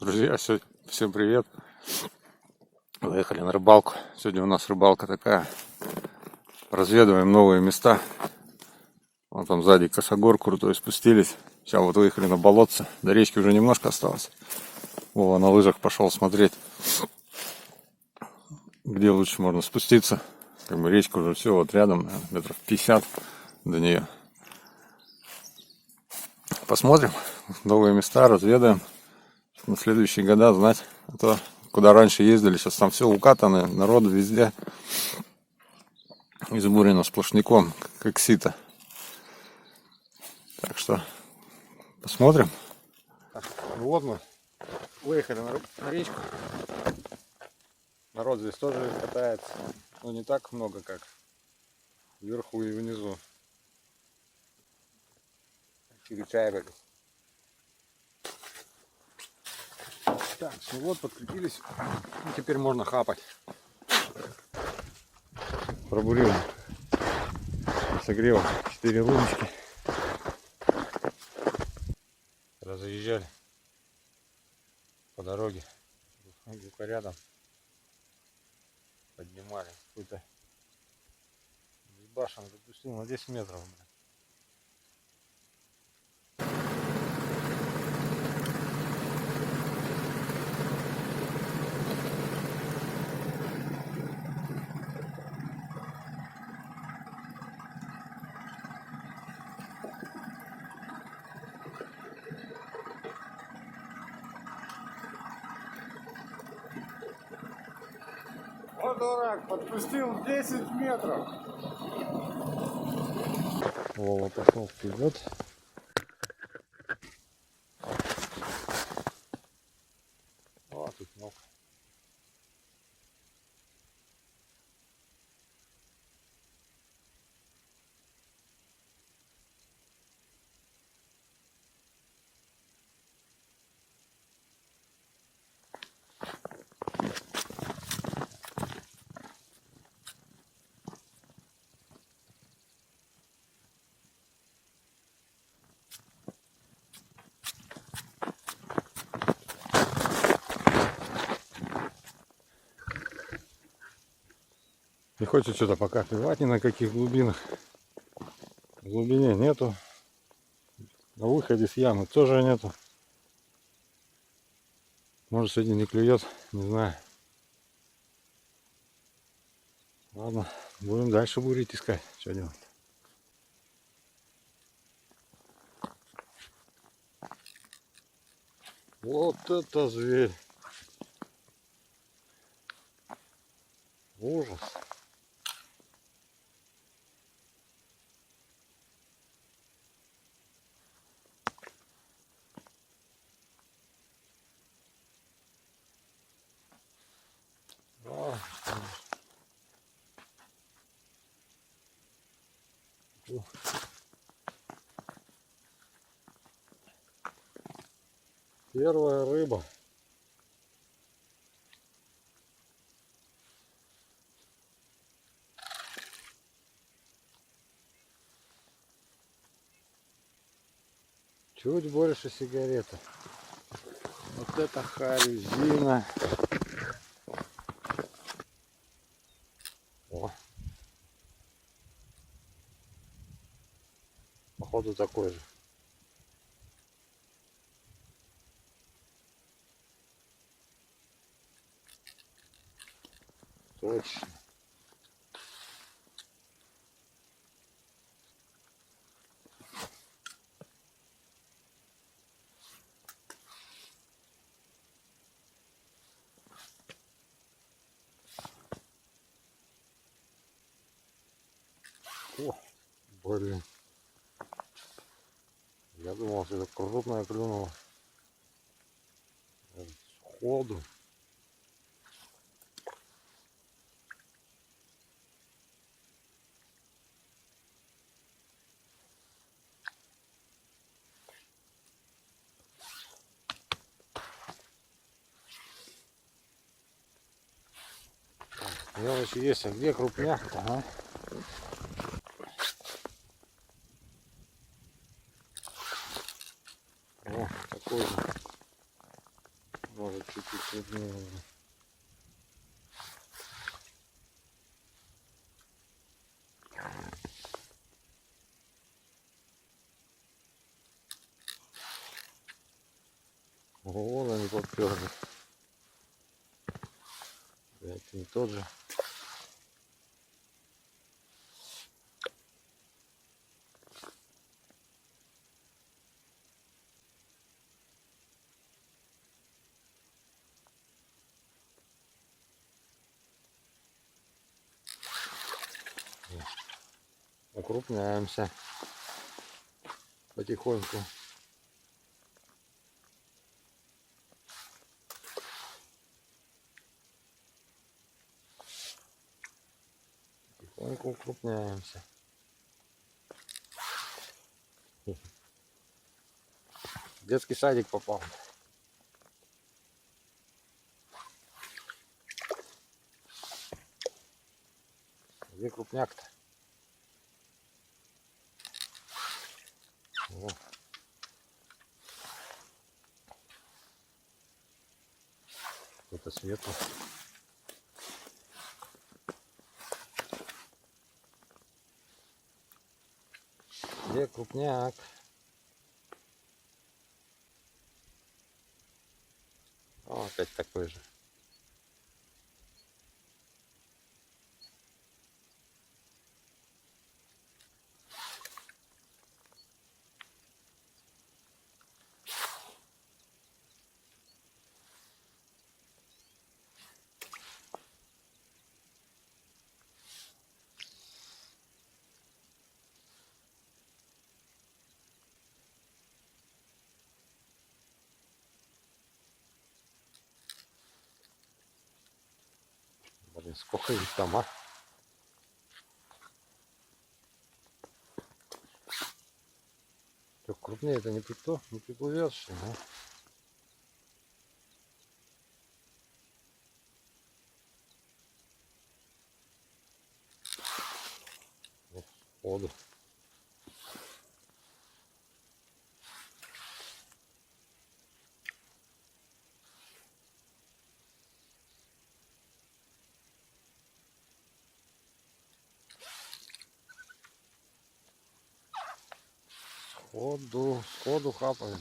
Друзья, всем привет! Заехали на рыбалку. Сегодня у нас рыбалка такая. Разведываем новые места. Вон там сзади косогор крутой, спустились. Сейчас вот выехали на болотце. До речки уже немножко осталось. Вова на лыжах пошел смотреть, где лучше можно спуститься. Как бы речка уже все вот рядом, метров 50 до нее. Посмотрим новые места, разведаем. На следующие года знать. А то куда раньше ездили, сейчас там все укатано, народу везде. Избурено сплошняком, как сито. Так что посмотрим. Вот мы выехали на речку. Народ здесь тоже катается. Но не так много, как вверху и внизу. Так, ну вот, подкрепились. И теперь можно хапать. Пробурил согрел 4 луночки. Разъезжали по дороге. Где-то рядом поднимали. Какой-то башен запустил на 10 метров. Вот дурак, подпустил 10 метров. Вова пошел вперед. О, тут много. Не хочет что-то пока клевать ни на каких глубинах. В глубине нету. На выходе с ямы тоже нету. Может, сегодня не клюет, не знаю. Ладно, будем дальше бурить, искать, что делать. Вот это зверь. Ужас. Первая рыба. Чуть больше сигареты. Вот это харюзина. О. Походу такой же. Точно. О, блин. Я думал, что это крупная клюнула. Сходу. Мелочи есть, а где крупняк-то, а? О, такой же. Может чуть-чуть крупнее. Вон они подперли. Это не тот же. Укрупняемся потихоньку. Потихоньку укрупняемся. В детский садик попал. Где крупняк-то? Это светло. Где крупняк? О, опять такой же. Блин, сколько их там, а? Только крупнее это не приплывет, что ли, а? Воду. Воду хапаем.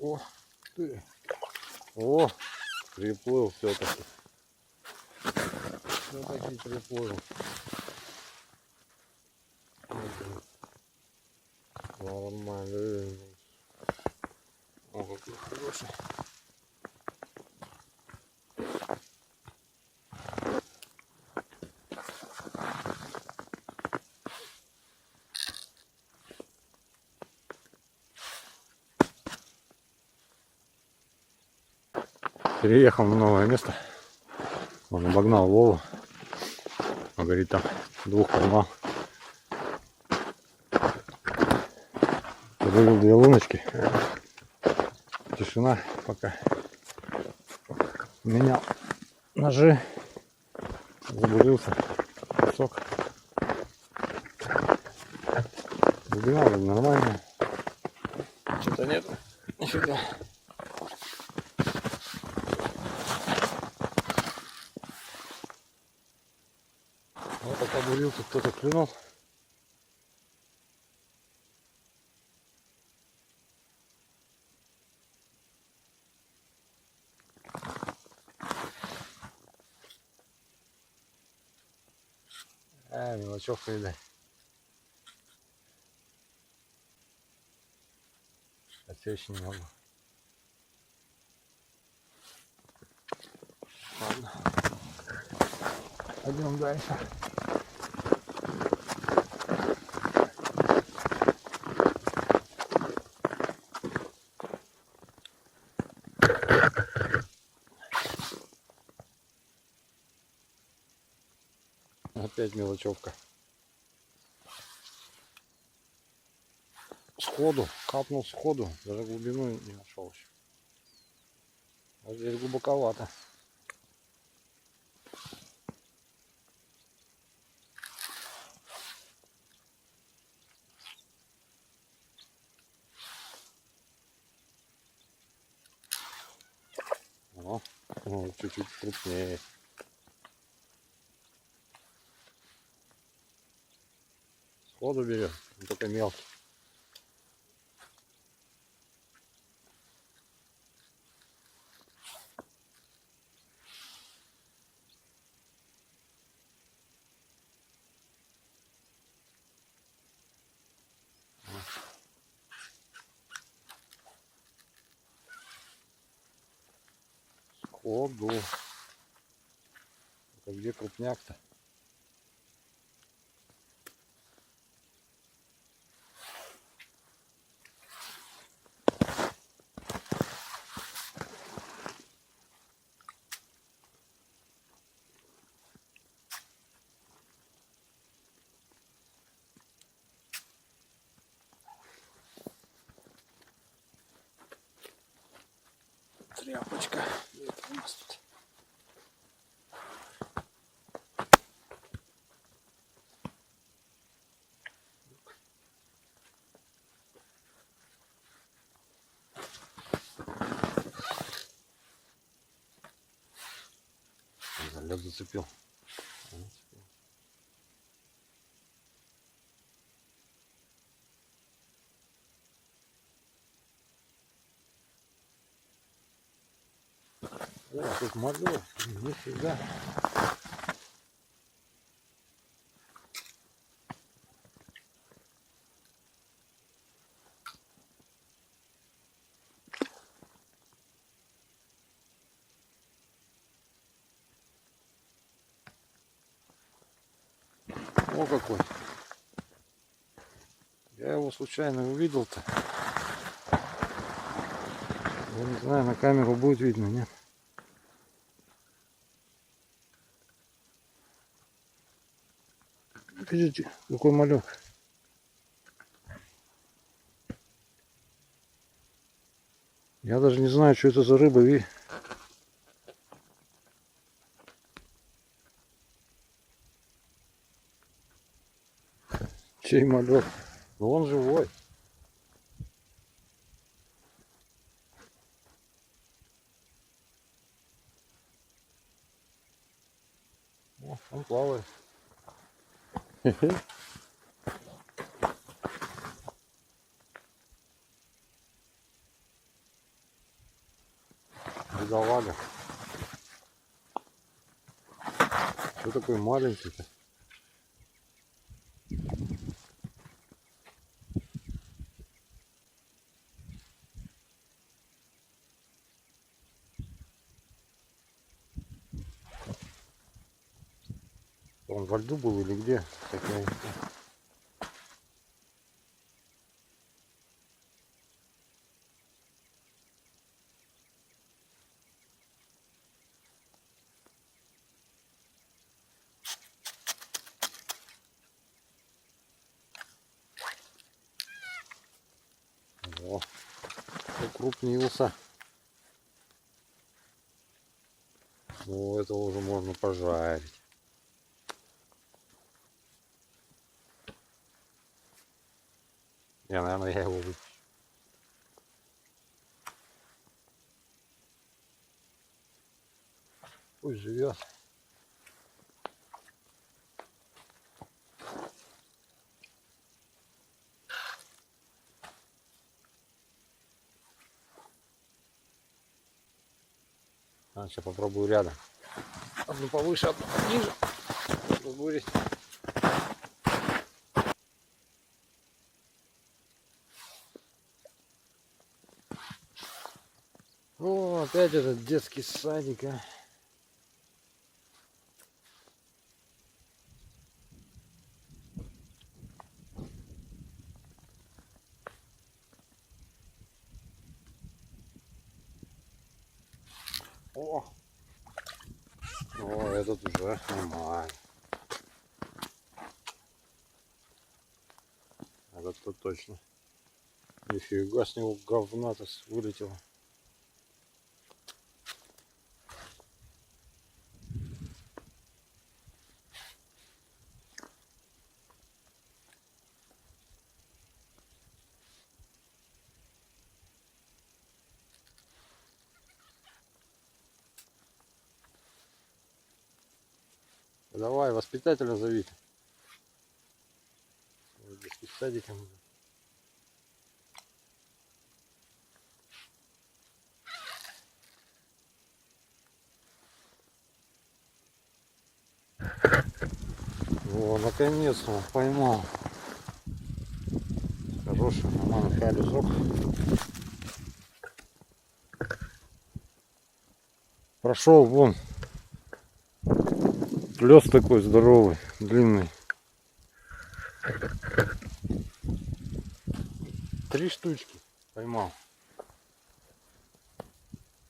О, ты. О, приплыл все-таки. Все-таки приплыл. Нормально. О, какой хороший. Переехал на новое место. Он обогнал Вову. Он говорит, там двух поймал. Вывел 2 луночки. Тишина пока. Менял ножи. Забурился кусок. Глубина вроде нормальная. Что-то нет. Нифига. Вот пока бурился, кто-то клюнул. Мелочевка, видать. Отсечь не могу. Ладно. Пойдем дальше. Опять мелочевка. сходу, капнул сходу, даже глубину не нашел еще. А здесь глубоковато. О, чуть-чуть крупнее. Сходу берет, только мелкий. Сходу. Это где крупняк-то? Тряпочка. Это у нас тут. Лед зацепил. О, тут малек, нифига. О, какой. Я его случайно увидел-то. Я не знаю, на камеру будет видно, нет? Видите, какой малек. Я даже не знаю, что это за рыба, видишь? Чей малек? Но он живой. О, он плавает. Бедолага. Что такой маленький-то? Он во льду был или где? Такая... О, укрупнился. Ну, этого уже можно пожарить. Наверное, я его выпущу. Пусть живет. А, сейчас попробую рядом. Одну повыше, одну пониже. Разбурить. О, опять этот детский садик, а. О, этот уже нормально. Этот тут точно Нифига с него говна-то вылетело. Давай, воспитателя зови. Детский садиком. О, наконец-то он поймал. Хороший, нормальный халюзок. Прошел вон. Плес такой здоровый, длинный. 3 штучки поймал.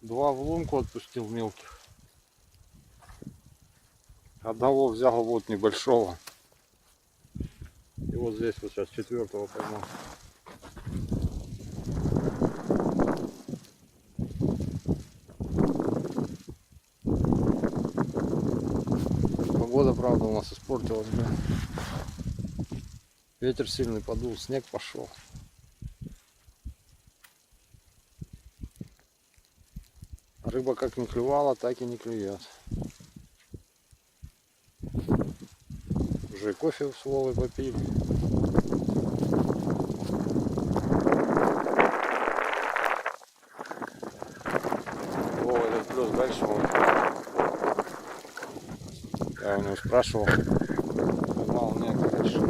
2 в лунку отпустил мелких. Одного взял вот небольшого. И вот здесь вот сейчас 4-го поймал. Погода, правда, у нас испортилась, да. Ветер сильный подул, снег пошел. Рыба как не клювала, так и не клюет. Уже кофе с Вовой попили. Вова этот плюс дальше он. Я у него спрашивал. Поймал, нет, дальше.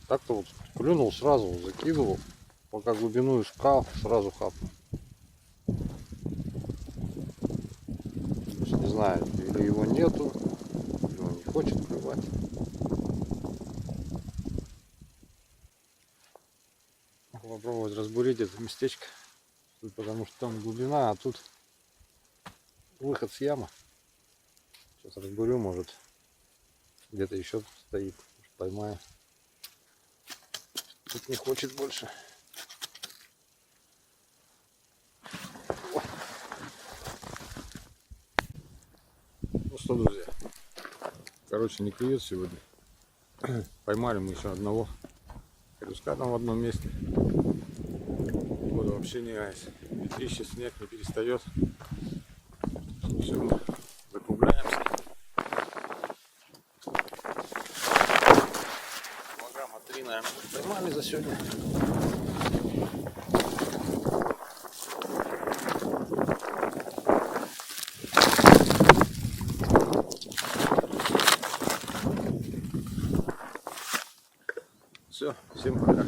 Так-то вот клюнул сразу, закидывал, пока глубину искал, сразу хапнул. Не знаю, или его нету, или он не хочет клювать. Попробовать разбурить это местечко, потому что там глубина, а тут выход с ямы. Сейчас разбурю, может где-то еще стоит, поймаю. Тут не хочет больше. Ну что, друзья, короче, не клюет сегодня. Поймали мы еще одного крючка там в одном месте. Вода вообще не айс. Ветрище, снег не перестает. Все, мы закругляемся. Килограмма 3, наверное, поймали за сегодня. Все, всем пока.